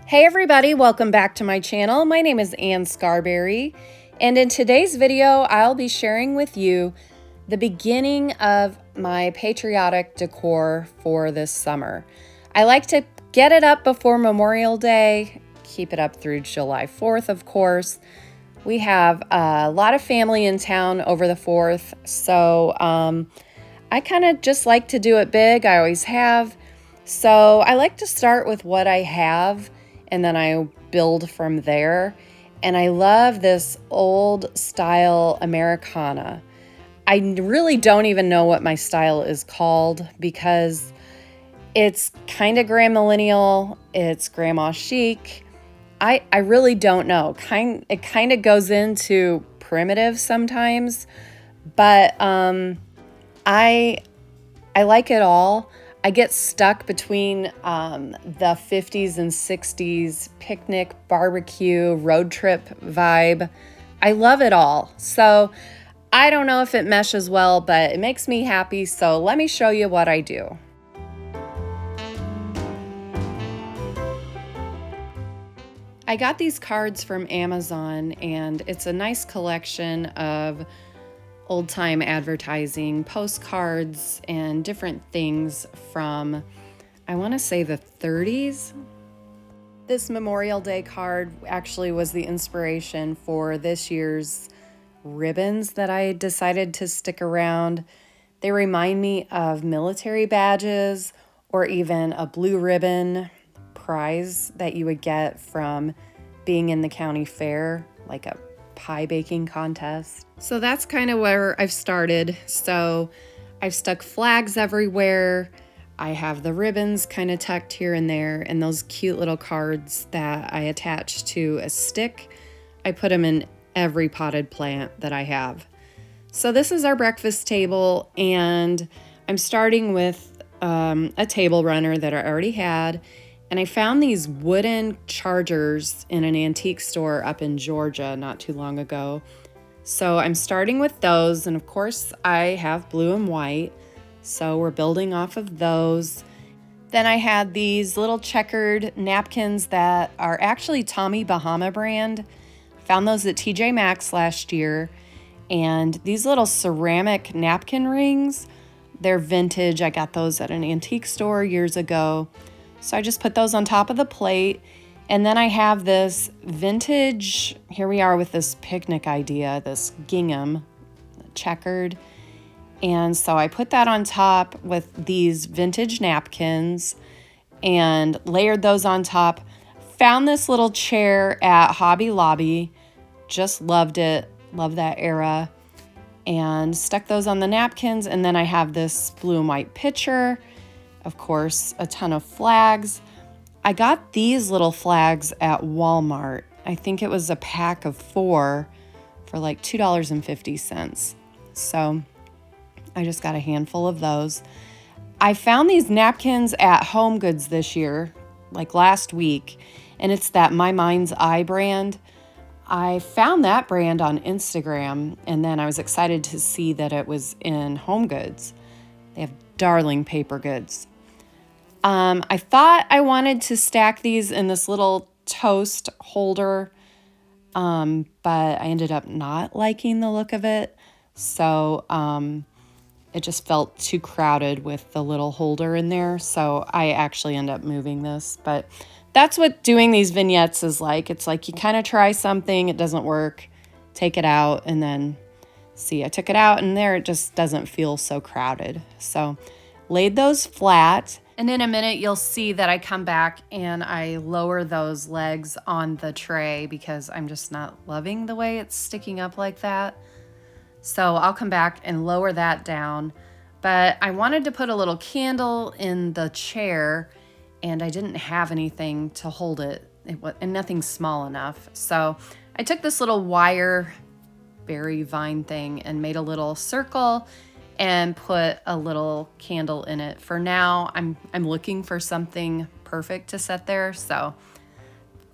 Hey everybody, welcome back to my channel. My name is Ann Scarberry, and in today's video, I'll be sharing with you the beginning of my patriotic decor for this summer. I like to get it up before Memorial Day, keep it up through July 4th, of course. We have a lot of family in town over the 4th, so I kind of just like to do it big. I always have. So I like to start with what I have, and then I build from there. And I love this old style Americana. I really don't even know what my style is called because it's kind of grand millennial, it's grandma chic. I really don't know. It kind of goes into primitive sometimes, but I like it all. I get stuck between the 50s and 60s picnic, barbecue, road trip vibe. I love it all. So I don't know if it meshes well, but it makes me happy. So let me show you what I do. I got these cards from Amazon, and it's a nice collection of old-time advertising, postcards, and different things from, I want to say, the 30s. This Memorial Day card actually was the inspiration for this year's ribbons that I decided to stick around. They remind me of military badges or even a blue ribbon prize that you would get from being in the county fair, like a pie baking contest. So that's kind of where I've started. So I've stuck flags everywhere. I have the ribbons kind of tucked here and there, and those cute little cards that I attach to a stick. I put them in every potted plant that I have. So this is our breakfast table, and I'm starting with a table runner that I already had. And I found these wooden chargers in an antique store up in Georgia not too long ago. So I'm starting with those, and of course I have blue and white, so we're building off of those. Then I had these little checkered napkins that are actually Tommy Bahama brand. Found those at TJ Maxx last year, and these little ceramic napkin rings, they're vintage. I got those at an antique store years ago. So I just put those on top of the plate. And then I have this vintage, here we are with this picnic idea, this gingham checkered. And so I put that on top with these vintage napkins and layered those on top. Found this little chair at Hobby Lobby, just loved it, love that era. And stuck those on the napkins. And then I have this blue and white pitcher. Of course, a ton of flags. I got these little flags at Walmart. I think it was a pack of 4 for like $2.50. So I just got a handful of those. I found these napkins at Home Goods this year, like last week, and it's that My Mind's Eye brand. I found that brand on Instagram, and then I was excited to see that it was in Home Goods. They have darling paper goods. I thought I wanted to stack these in this little toast holder, but I ended up not liking the look of it. So it just felt too crowded with the little holder in there. So I actually ended up moving this. But that's what doing these vignettes is like. It's like you kind of try something, it doesn't work, take it out, and then see, I took it out, and there it just doesn't feel so crowded. So laid those flat. And in a minute, you'll see that I come back and I lower those legs on the tray because I'm just not loving the way it's sticking up like that. So I'll come back and lower that down. But I wanted to put a little candle in the chair, and I didn't have anything to hold it, and nothing small enough. So I took this little wire berry vine thing and made a little circle and put a little candle in it. For now, I'm looking for something perfect to set there, so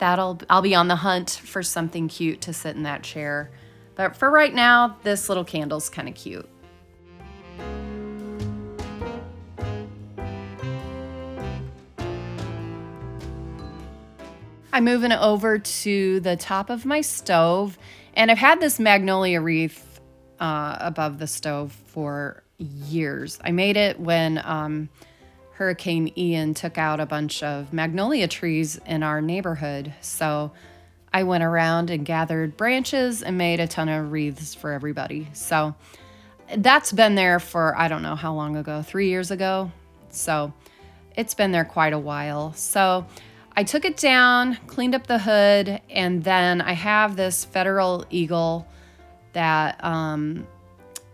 I'll be on the hunt for something cute to sit in that chair. But for right now, this little candle's kind of cute. I'm moving over to the top of my stove, and I've had this magnolia wreath above the stove for years. I made it when Hurricane Ian took out a bunch of magnolia trees in our neighborhood. So I went around and gathered branches and made a ton of wreaths for everybody. So that's been there for, I don't know how long ago, 3 years ago. So it's been there quite a while. So I took it down, cleaned up the hood, and then I have this Federal Eagle that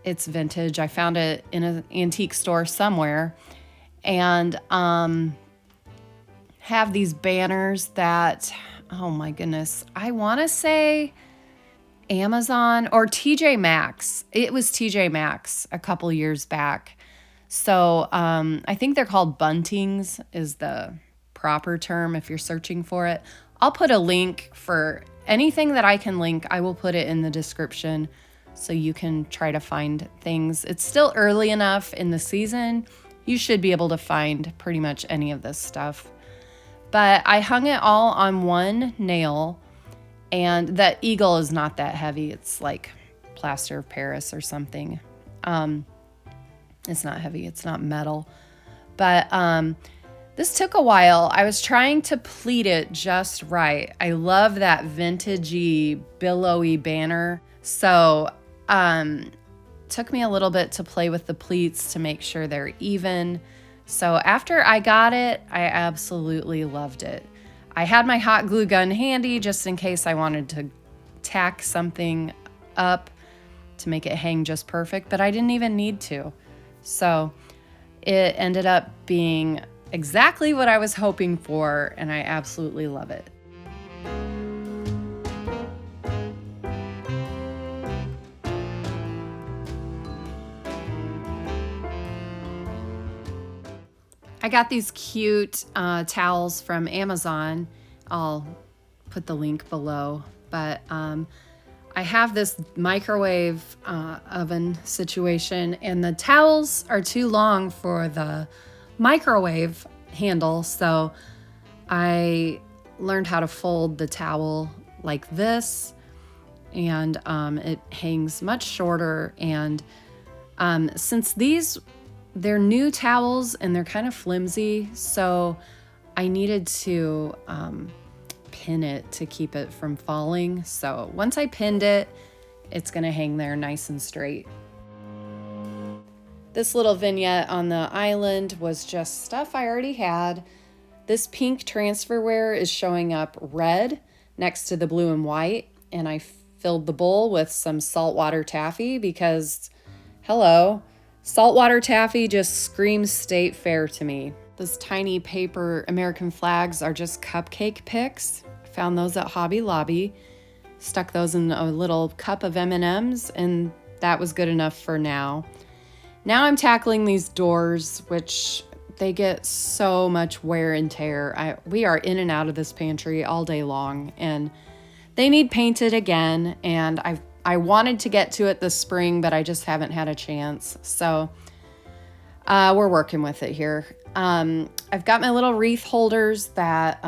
it's vintage. I found it in an antique store somewhere, and have these banners that, oh my goodness, I want to say Amazon or TJ Maxx. It was TJ Maxx a couple years back. So I think they're called buntings is the proper term if you're searching for it. I'll put a link for anything that I can link. I will put it in the description so you can try to find things. It's still early enough in the season. You should be able to find pretty much any of this stuff. But I hung it all on one nail. And that eagle is not that heavy. It's like plaster of Paris or something. It's not heavy. It's not metal. But this took a while. I was trying to pleat it just right. I love that vintagey, billowy banner. So took me a little bit to play with the pleats to make sure they're even. So after I got it, I absolutely loved it. I had my hot glue gun handy just in case I wanted to tack something up to make it hang just perfect, but I didn't even need to. So it ended up being exactly what I was hoping for, and I absolutely love it. I got these cute towels from Amazon. I'll put the link below, but I have this microwave oven situation, and the towels are too long for the microwave handle, so I learned how to fold the towel like this, and it hangs much shorter. And since they're new towels and they're kind of flimsy, so I needed to pin it to keep it from falling. So once I pinned it, it's gonna hang there nice and straight. This little vignette on the island was just stuff I already had. This pink transferware is showing up red next to the blue and white, and I filled the bowl with some saltwater taffy because, hello, saltwater taffy just screams state fair to me. Those tiny paper American flags are just cupcake picks. I found those at Hobby Lobby, stuck those in a little cup of M&Ms, and that was good enough for now. Now I'm tackling these doors, which they get so much wear and tear. We are in and out of this pantry all day long, and they need painted again, and I wanted to get to it this spring, but I just haven't had a chance. So we're working with it here. I've got my little wreath holders that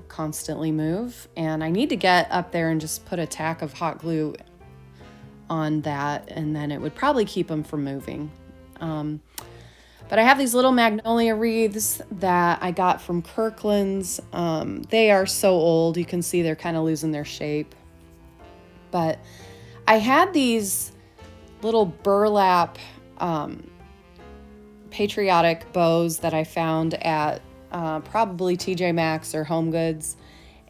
constantly move, and I need to get up there and just put a tack of hot glue on that, and then it would probably keep them from moving. But I have these little magnolia wreaths that I got from Kirkland's. They are so old, you can see they're kind of losing their shape. But I had these little burlap patriotic bows that I found at probably TJ Maxx or Home Goods.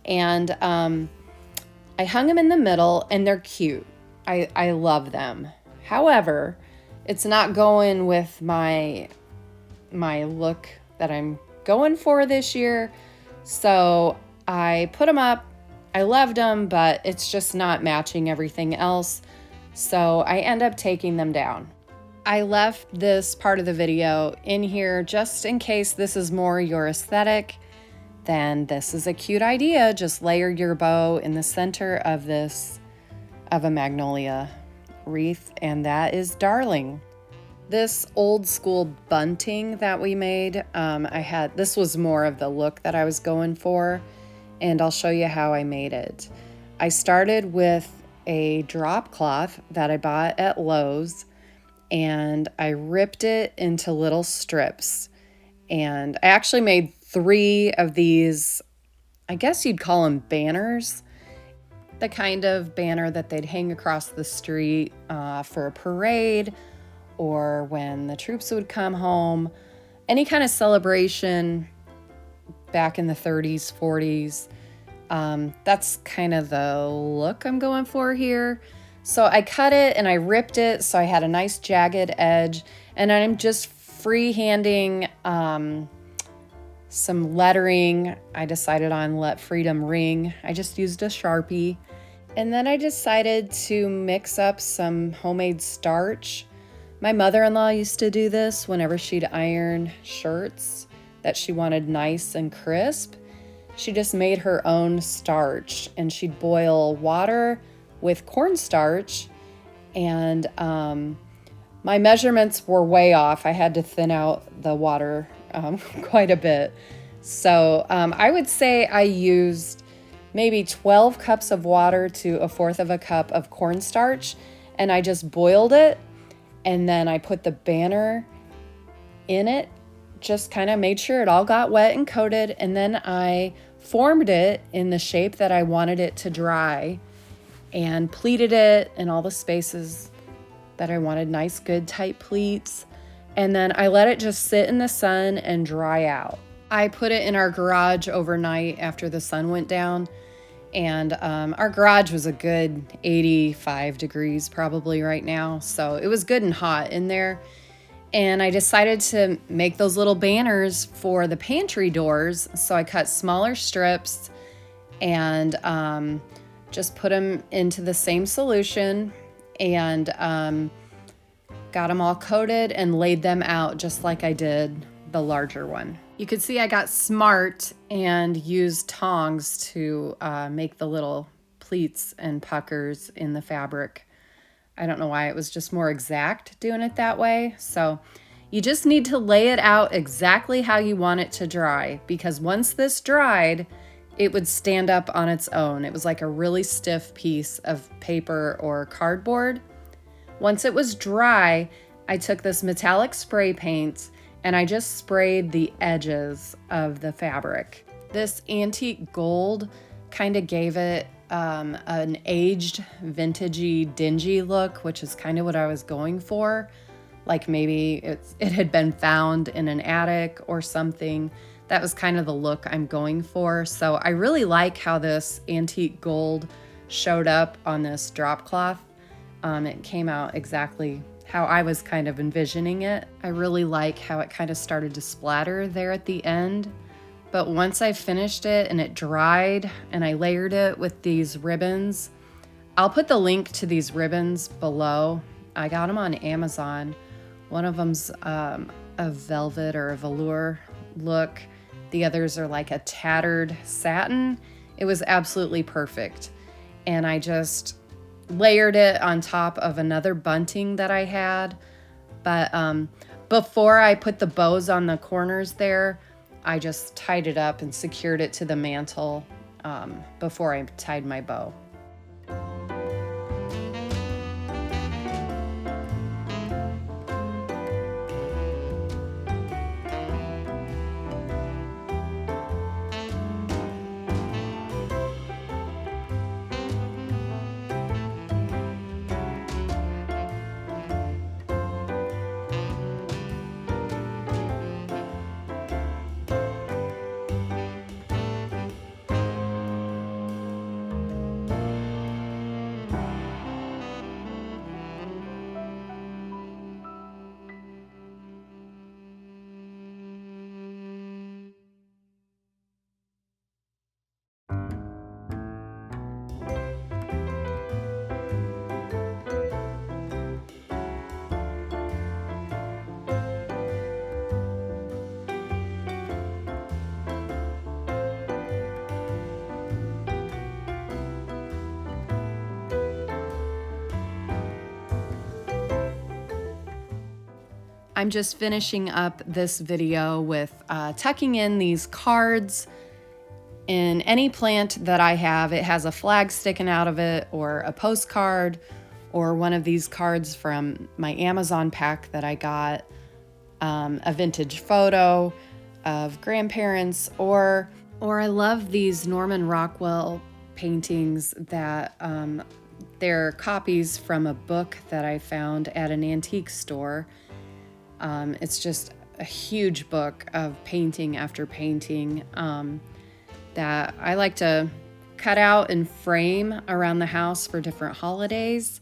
And I hung them in the middle, and they're cute. I love them. However, it's not going with my look that I'm going for this year. So I put them up. I loved them, but it's just not matching everything else. So I end up taking them down. I left this part of the video in here just in case this is more your aesthetic. Then this is a cute idea. Just layer your bow in the center of a magnolia wreath, and that is darling. This old school bunting that we made, this was more of the look that I was going for, and I'll show you how I made it. I started with a drop cloth that I bought at Lowe's, and I ripped it into little strips. And I actually made 3 of these, I guess you'd call them banners, the kind of banner that they'd hang across the street for a parade or when the troops would come home, any kind of celebration back in the 30s, 40s. That's kind of the look I'm going for here. So I cut it and I ripped it so I had a nice jagged edge, and I'm just freehanding some lettering. I decided on Let Freedom Ring. I just used a Sharpie. And then I decided to mix up some homemade starch. My mother-in-law used to do this whenever she'd iron shirts that she wanted nice and crisp. She just made her own starch, and she'd boil water with cornstarch, and my measurements were way off. I had to thin out the water quite a bit. So I would say I used maybe 12 cups of water to 1/4 of a cup of cornstarch, and I just boiled it, and then I put the banner in it, just kind of made sure it all got wet and coated, and then I formed it in the shape that I wanted it to dry and pleated it in all the spaces that I wanted, nice, good, tight pleats. And then I let it just sit in the sun and dry out. I put it in our garage overnight after the sun went down, and our garage was a good 85 degrees probably right now, so it was good and hot in there. And I decided to make those little banners for the pantry doors, so I cut smaller strips and just put them into the same solution, and got them all coated and laid them out just like I did the larger one. You could see I got smart and used tongs to make the little pleats and puckers in the fabric. I don't know why, it was just more exact doing it that way. So you just need to lay it out exactly how you want it to dry, because once this dried, it would stand up on its own. It was like a really stiff piece of paper or cardboard. Once it was dry, I took this metallic spray paint and I just sprayed the edges of the fabric. This antique gold kind of gave it an aged, vintagey, dingy look, which is kind of what I was going for. Like maybe it had been found in an attic or something. That was kind of the look I'm going for. So I really like how this antique gold showed up on this drop cloth. It came out exactly how I was kind of envisioning it. I really like how it kind of started to splatter there at the end. But once I finished it and it dried and I layered it with these ribbons, I'll put the link to these ribbons below. I got them on Amazon. One of them's a velvet or a velour look. The others are like a tattered satin. It was absolutely perfect. And I just layered it on top of another bunting that I had. But before I put the bows on the corners there, I just tied it up and secured it to the mantle before I tied my bow. I'm just finishing up this video with tucking in these cards in any plant that I have, it has a flag sticking out of it, or a postcard, or one of these cards from my Amazon pack that I got, a vintage photo of grandparents, or I love these Norman Rockwell paintings that they're copies from a book that I found at an antique store. It's just a huge book of painting after painting that I like to cut out and frame around the house for different holidays.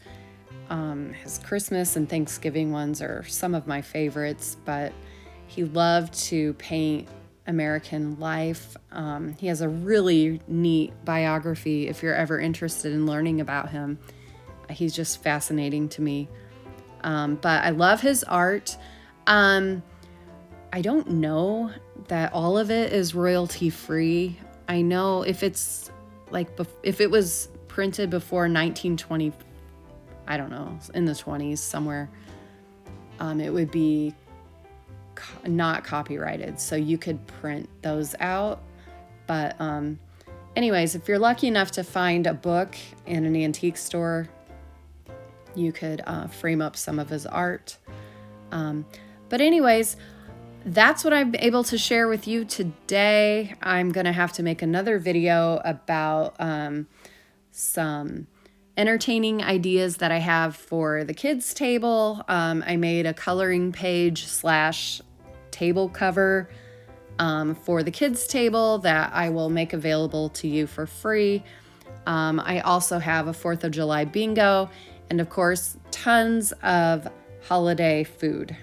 His Christmas and Thanksgiving ones are some of my favorites, but he loved to paint American life. He has a really neat biography if you're ever interested in learning about him. He's just fascinating to me. But I love his art. I don't know that all of it is royalty free. I know if it's like, if it was printed before 1920, I don't know, in the 20s somewhere, it would be not copyrighted, so you could print those out. But anyways, if you're lucky enough to find a book in an antique store, you could frame up some of his art. But anyways, that's what I'm able to share with you today. I'm gonna have to make another video about some entertaining ideas that I have for the kids' table. I made a coloring page / table cover for the kids' table that I will make available to you for free. I also have a 4th of July bingo, and of course, tons of holiday food.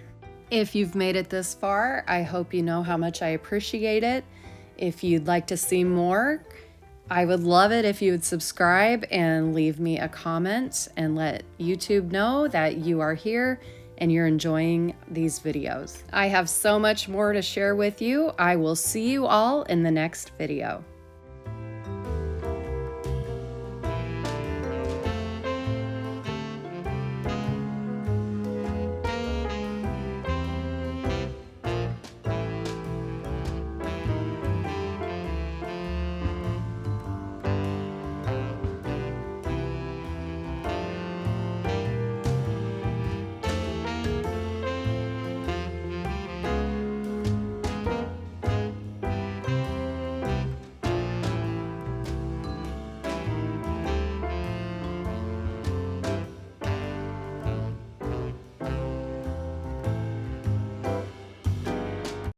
If you've made it this far, I hope you know how much I appreciate it. If you'd like to see more, I would love it if you would subscribe and leave me a comment and let YouTube know that you are here and you're enjoying these videos. I have so much more to share with you. I will see you all in the next video.